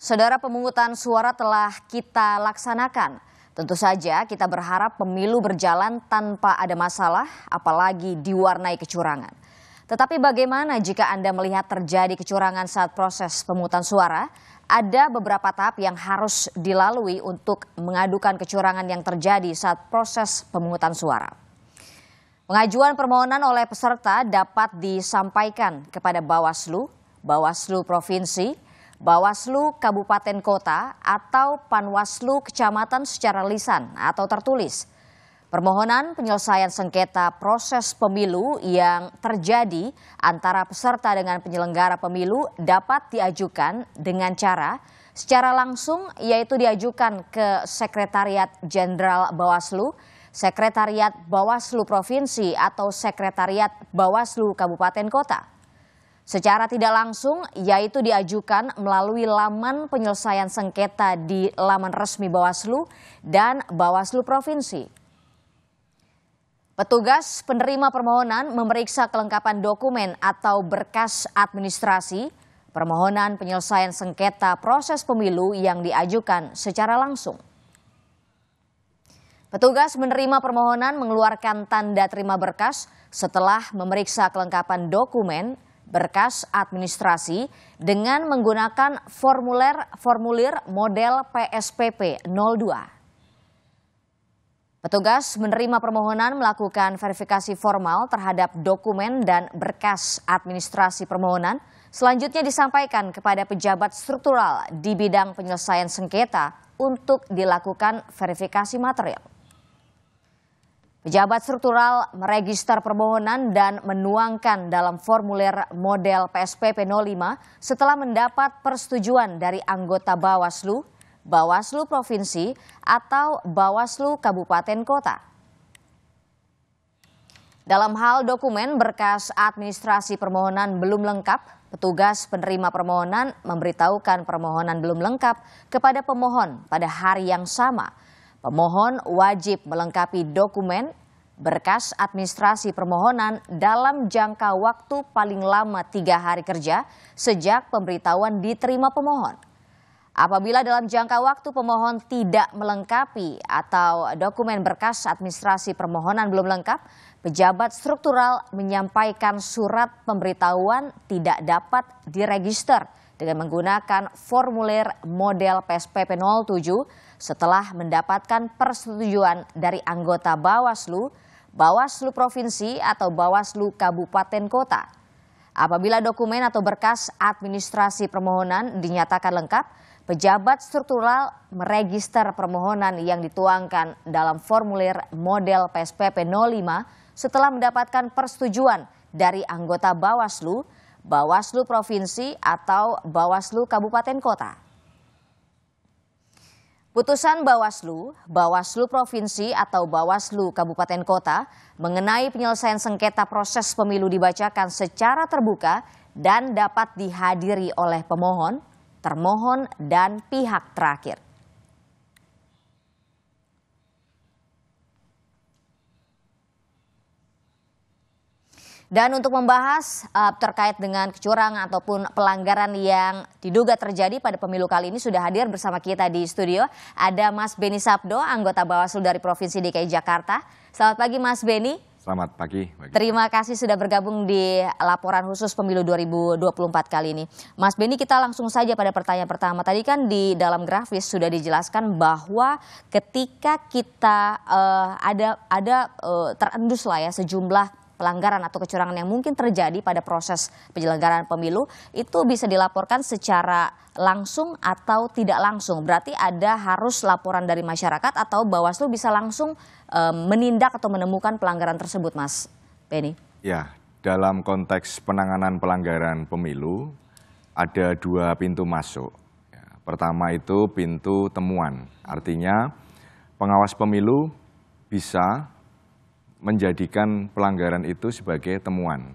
Saudara, pemungutan suara telah kita laksanakan. Tentu saja kita berharap pemilu berjalan tanpa ada masalah, apalagi diwarnai kecurangan. Tetapi bagaimana jika Anda melihat terjadi kecurangan saat proses pemungutan suara? Ada beberapa tahap yang harus dilalui untuk mengadukan kecurangan yang terjadi saat proses pemungutan suara. Pengajuan permohonan oleh peserta dapat disampaikan kepada Bawaslu, Bawaslu Provinsi, Bawaslu Kabupaten Kota, atau Panwaslu Kecamatan secara lisan atau tertulis. Permohonan penyelesaian sengketa proses pemilu yang terjadi antara peserta dengan penyelenggara pemilu dapat diajukan dengan cara secara langsung, yaitu diajukan ke Sekretariat Jenderal Bawaslu, Sekretariat Bawaslu Provinsi, atau Sekretariat Bawaslu Kabupaten Kota. Secara tidak langsung, yaitu diajukan melalui laman penyelesaian sengketa di laman resmi Bawaslu dan Bawaslu Provinsi. Petugas penerima permohonan memeriksa kelengkapan dokumen atau berkas administrasi permohonan penyelesaian sengketa proses pemilu yang diajukan secara langsung. Petugas menerima permohonan mengeluarkan tanda terima berkas setelah memeriksa kelengkapan dokumen berkas administrasi dengan menggunakan formulir model PSPP 02. Petugas menerima permohonan melakukan verifikasi formal terhadap dokumen dan berkas administrasi permohonan, selanjutnya disampaikan kepada pejabat struktural di bidang penyelesaian sengketa untuk dilakukan verifikasi material. Pejabat struktural meregister permohonan dan menuangkan dalam formulir model PSPP 05 setelah mendapat persetujuan dari anggota Bawaslu, Bawaslu Provinsi, atau Bawaslu Kabupaten Kota. Dalam hal dokumen berkas administrasi permohonan belum lengkap, petugas penerima permohonan memberitahukan permohonan belum lengkap kepada pemohon pada hari yang sama. Pemohon wajib melengkapi dokumen berkas administrasi permohonan dalam jangka waktu paling lama 3 hari kerja sejak pemberitahuan diterima pemohon. Apabila dalam jangka waktu pemohon tidak melengkapi atau dokumen berkas administrasi permohonan belum lengkap, pejabat struktural menyampaikan surat pemberitahuan tidak dapat diregister dengan menggunakan formulir model PSPP 07 setelah mendapatkan persetujuan dari anggota Bawaslu, Bawaslu Provinsi, atau Bawaslu Kabupaten Kota. Apabila dokumen atau berkas administrasi permohonan dinyatakan lengkap, pejabat struktural meregister permohonan yang dituangkan dalam formulir model PSPP 05 setelah mendapatkan persetujuan dari anggota Bawaslu, Bawaslu Provinsi, atau Bawaslu Kabupaten Kota. Putusan Bawaslu, Bawaslu Provinsi, atau Bawaslu Kabupaten Kota mengenai penyelesaian sengketa proses pemilu dibacakan secara terbuka dan dapat dihadiri oleh pemohon, termohon, dan pihak terakhir. Dan untuk membahas terkait dengan kecurangan ataupun pelanggaran yang diduga terjadi pada pemilu kali ini sudah hadir bersama kita di studio. Ada Mas Beni Sabdo, anggota Bawaslu dari Provinsi DKI Jakarta. Selamat pagi Mas Beni. Selamat pagi. Terima kasih sudah bergabung di laporan khusus pemilu 2024 kali ini. Mas Beni, kita langsung saja pada pertanyaan pertama. Tadi kan di dalam grafis sudah dijelaskan bahwa ketika kita terendus lah ya sejumlah pelanggaran atau kecurangan yang mungkin terjadi pada proses penyelenggaraan pemilu itu bisa dilaporkan secara langsung atau tidak langsung. Berarti ada harus laporan dari masyarakat atau Bawaslu bisa langsung menindak atau menemukan pelanggaran tersebut, Mas Beni? Ya, dalam konteks penanganan pelanggaran pemilu ada 2 pintu masuk. Pertama itu pintu temuan, artinya pengawas pemilu bisa menjadikan pelanggaran itu sebagai temuan.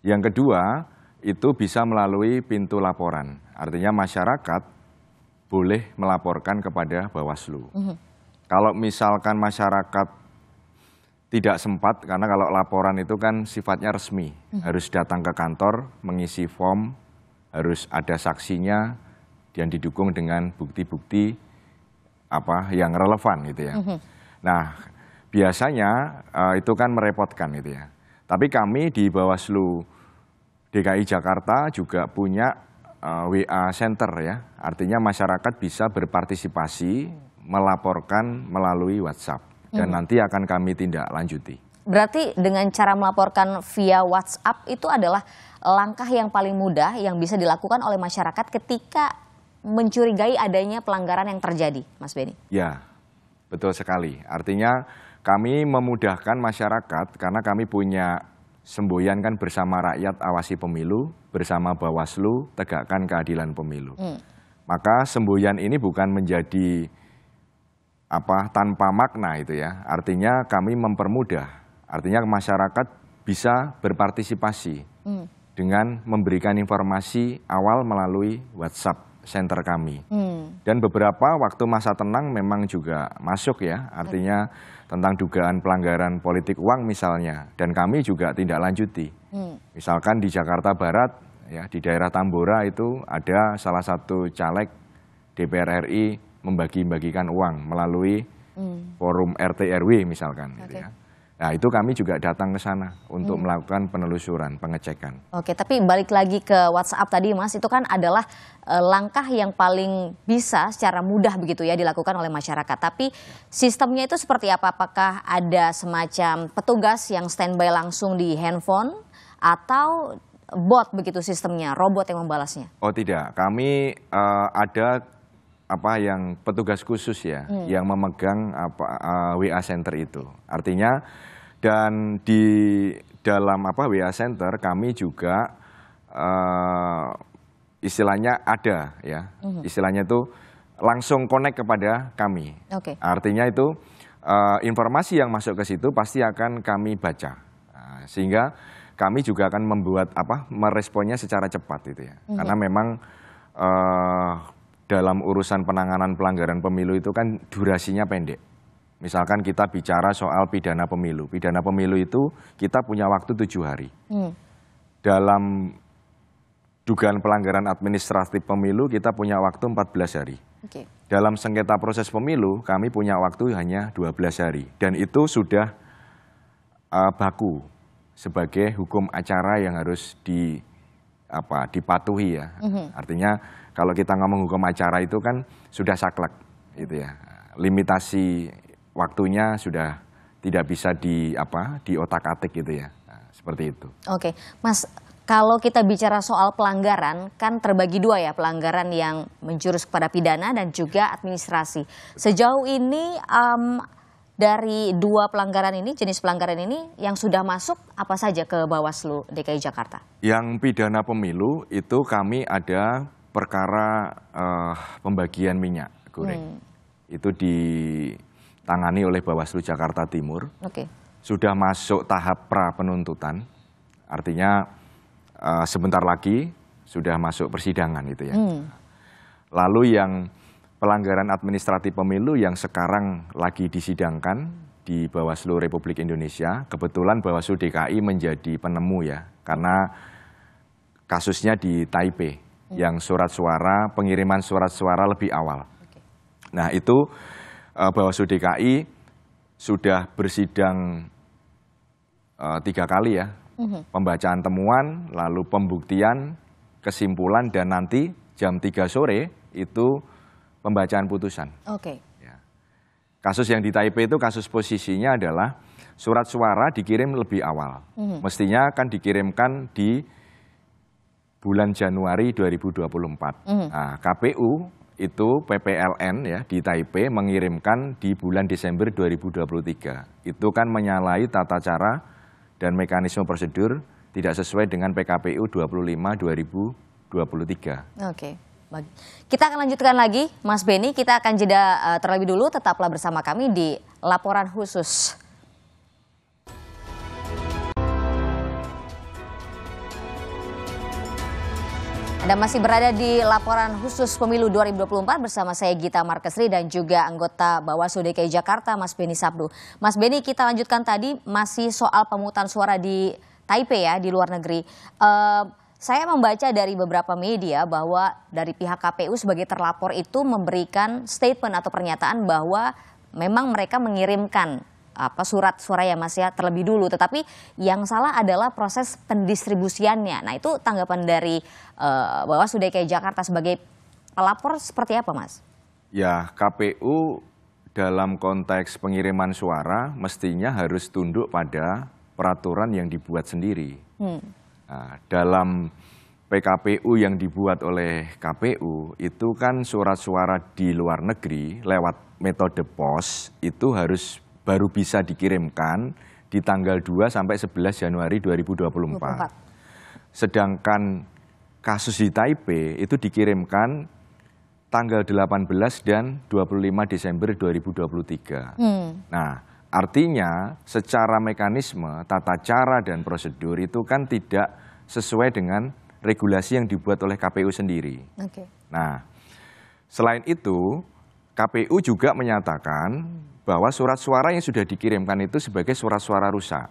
Yang kedua, itu bisa melalui pintu laporan. Artinya masyarakat boleh melaporkan kepada Bawaslu. Kalau misalkan masyarakat tidak sempat, karena kalau laporan itu kan sifatnya resmi, harus datang ke kantor, mengisi form, harus ada saksinya, dan didukung dengan bukti-bukti yang relevan gitu ya. Nah, biasanya itu kan merepotkan gitu ya. Tapi kami di Bawaslu DKI Jakarta juga punya WA Center ya. Artinya masyarakat bisa berpartisipasi melaporkan melalui WhatsApp dan nanti akan kami tindak lanjuti. Berarti dengan cara melaporkan via WhatsApp itu adalah langkah yang paling mudah yang bisa dilakukan oleh masyarakat ketika mencurigai adanya pelanggaran yang terjadi, Mas Beni? Ya, betul sekali. Artinya kami memudahkan masyarakat karena kami punya semboyan kan bersama rakyat awasi pemilu, bersama Bawaslu tegakkan keadilan pemilu. Maka semboyan ini bukan menjadi tanpa makna itu ya. Artinya kami mempermudah. Artinya masyarakat bisa berpartisipasi dengan memberikan informasi awal melalui WhatsApp center kami. Dan beberapa waktu masa tenang memang juga masuk ya, artinya tentang dugaan pelanggaran politik uang misalnya, dan kami juga tindak lanjuti. Misalkan di Jakarta Barat, ya di daerah Tambora itu ada salah satu caleg DPR RI membagi-bagikan uang melalui forum RT RW misalkan. Gitu ya. Nah itu kami juga datang ke sana untuk melakukan penelusuran, pengecekan. Oke, tapi balik lagi ke WhatsApp tadi Mas, itu kan adalah langkah yang paling bisa secara mudah begitu ya dilakukan oleh masyarakat. Tapi sistemnya itu seperti apa? Apakah ada semacam petugas yang standby langsung di handphone atau bot begitu sistemnya, robot yang membalasnya? Oh tidak, kami ada yang petugas khusus ya yang memegang WA Center itu. Artinya dan di dalam WA Center kami juga istilahnya ada ya. Istilahnya itu langsung connect kepada kami. Artinya itu informasi yang masuk ke situ pasti akan kami baca. Sehingga kami juga akan membuat meresponnya secara cepat itu ya. Karena memang dalam urusan penanganan pelanggaran pemilu itu kan durasinya pendek. Misalkan kita bicara soal pidana pemilu. Pidana pemilu itu kita punya waktu 7 hari. Dalam dugaan pelanggaran administratif pemilu kita punya waktu 14 hari. Dalam sengketa proses pemilu kami punya waktu hanya 12 hari. Dan itu sudah baku sebagai hukum acara yang harus dipatuhi ya. Artinya kalau kita ngomong hukum acara itu kan sudah saklek gitu ya. Limitasi waktunya sudah tidak bisa diotak-atik gitu ya. Nah, seperti itu. Oke, Mas, kalau kita bicara soal pelanggaran kan terbagi dua ya, pelanggaran yang menjurus kepada pidana dan juga administrasi. Sejauh ini dari dua pelanggaran ini, jenis pelanggaran ini yang sudah masuk apa saja ke Bawaslu DKI Jakarta? Yang pidana pemilu itu kami ada perkara pembagian minyak goreng. Itu ditangani oleh Bawaslu Jakarta Timur. Sudah masuk tahap pra penuntutan. Artinya sebentar lagi sudah masuk persidangan itu ya. Lalu yang pelanggaran administratif pemilu yang sekarang lagi disidangkan di Bawaslu Republik Indonesia, kebetulan Bawaslu DKI menjadi penemu ya, karena kasusnya di Taipei yang pengiriman surat suara lebih awal. Nah itu Bawaslu DKI sudah bersidang 3 kali ya, pembacaan temuan, lalu pembuktian, kesimpulan, dan nanti jam 3 sore itu pembacaan putusan. Ya. Kasus yang di Taipei itu kasus posisinya adalah surat suara dikirim lebih awal. Mestinya akan dikirimkan di bulan Januari 2024. Nah, KPU itu PPLN ya di Taipei mengirimkan di bulan Desember 2023. Itu kan menyalahi tata cara dan mekanisme prosedur tidak sesuai dengan PKPU 25/2023. Kita akan lanjutkan lagi, Mas Beni. Kita akan jeda terlebih dulu. Tetaplah bersama kami di Laporan Khusus. Anda masih berada di Laporan Khusus Pemilu 2024 bersama saya Gita Markesri dan juga anggota Bawaslu DKI Jakarta, Mas Beni Sabdu. Mas Beni, kita lanjutkan tadi masih soal pemungutan suara di Taipei ya, di luar negeri. Saya membaca dari beberapa media bahwa dari pihak KPU sebagai terlapor itu memberikan statement atau pernyataan bahwa memang mereka mengirimkan surat suara ya Mas ya terlebih dulu, tetapi yang salah adalah proses pendistribusiannya. Nah itu tanggapan dari Bawaslu DKI Jakarta sebagai pelapor seperti apa Mas? Ya KPU dalam konteks pengiriman suara mestinya harus tunduk pada peraturan yang dibuat sendiri. Nah, dalam PKPU yang dibuat oleh KPU itu kan surat suara di luar negeri lewat metode pos itu harus baru bisa dikirimkan di tanggal 2 sampai 11 Januari 2024. Sedangkan kasus di Taipei itu dikirimkan tanggal 18 dan 25 Desember 2023. Nah, artinya secara mekanisme, tata cara dan prosedur itu kan tidak sesuai dengan regulasi yang dibuat oleh KPU sendiri. Nah, selain itu KPU juga menyatakan bahwa surat suara yang sudah dikirimkan itu sebagai surat suara rusak.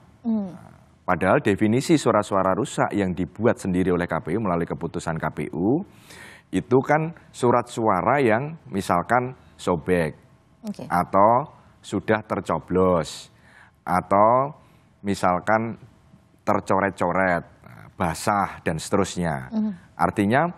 Padahal definisi surat suara rusak yang dibuat sendiri oleh KPU melalui keputusan KPU itu kan surat suara yang misalkan sobek atau sudah tercoblos atau misalkan tercoret-coret, basah dan seterusnya. Artinya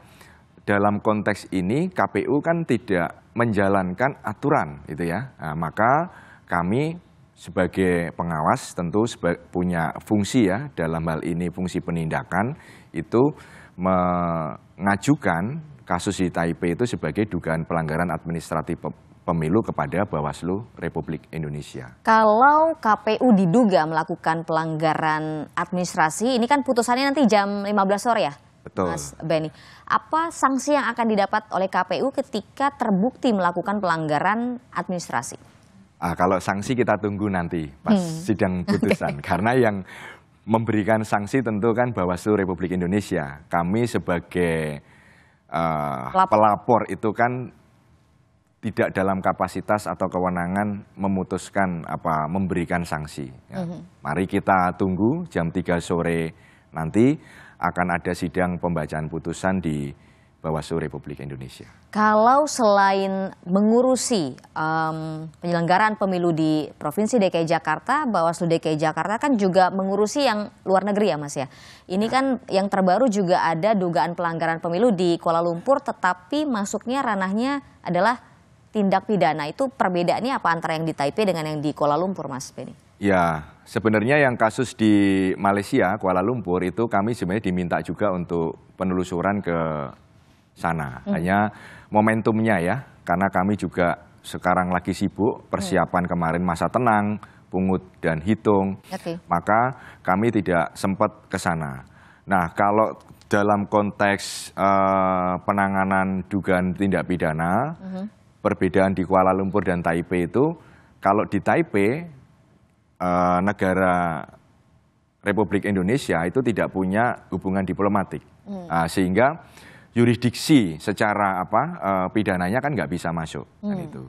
dalam konteks ini KPU kan tidak menjalankan aturan gitu ya. Nah, maka kami sebagai pengawas tentu punya fungsi ya dalam hal ini fungsi penindakan itu mengajukan kasus di Taipei itu sebagai dugaan pelanggaran administratif pemilu kepada Bawaslu Republik Indonesia. Kalau KPU diduga melakukan pelanggaran administrasi, ini kan putusannya nanti jam 15 sore ya? Betul. Mas Benny, apa sanksi yang akan didapat oleh KPU ketika terbukti melakukan pelanggaran administrasi? Kalau sanksi kita tunggu nanti pas sidang putusan. Karena yang memberikan sanksi tentu kan Bawaslu Republik Indonesia. Kami sebagai pelapor itu kan tidak dalam kapasitas atau kewenangan memutuskan memberikan sanksi. Ya. Mari kita tunggu jam 3 sore nanti akan ada sidang pembacaan putusan di Bawaslu Republik Indonesia. Kalau selain mengurusi penyelenggaraan pemilu di Provinsi DKI Jakarta, Bawaslu DKI Jakarta kan juga mengurusi yang luar negeri ya Mas ya. Ini kan yang terbaru juga ada dugaan pelanggaran pemilu di Kuala Lumpur tetapi masuknya ranahnya adalah tindak pidana. Itu perbedaannya apa antara yang di Taipei dengan yang di Kuala Lumpur, Mas Benny? Ya, sebenarnya yang kasus di Malaysia, Kuala Lumpur itu kami sebenarnya diminta juga untuk penelusuran ke sana. Hanya momentumnya ya, karena kami juga sekarang lagi sibuk persiapan kemarin masa tenang, pungut dan hitung, maka kami tidak sempat ke sana. Nah, kalau dalam konteks penanganan dugaan tindak pidana, perbedaan di Kuala Lumpur dan Taipei itu, kalau di Taipei, negara Republik Indonesia itu tidak punya hubungan diplomatik, sehingga yurisdiksi secara pidananya kan nggak bisa masuk. Kan itu.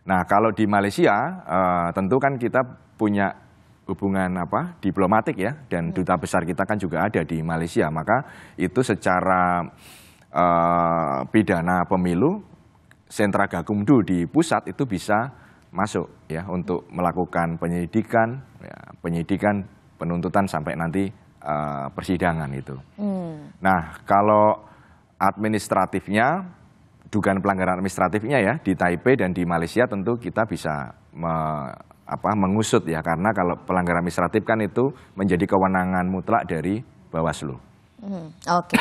Nah kalau di Malaysia, tentu kan kita punya hubungan diplomatik ya, dan duta besar kita kan juga ada di Malaysia, maka itu secara pidana pemilu, sentra Gakumdu di pusat itu bisa masuk ya untuk melakukan penyidikan, penuntutan sampai nanti persidangan itu. Nah kalau administratifnya, dugaan pelanggaran administratifnya ya di Taipei dan di Malaysia tentu kita bisa mengusut ya, karena kalau pelanggaran administratif kan itu menjadi kewenangan mutlak dari Bawaslu. Oke.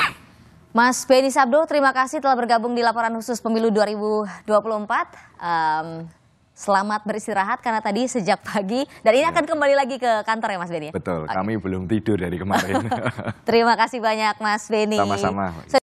Mas Benny Sabdo, terima kasih telah bergabung di Laporan Khusus Pemilu 2024. Selamat beristirahat karena tadi sejak pagi, dan ini akan kembali lagi ke kantor ya Mas Benny? Betul, kami belum tidur dari kemarin. Terima kasih banyak Mas Benny. Sama-sama.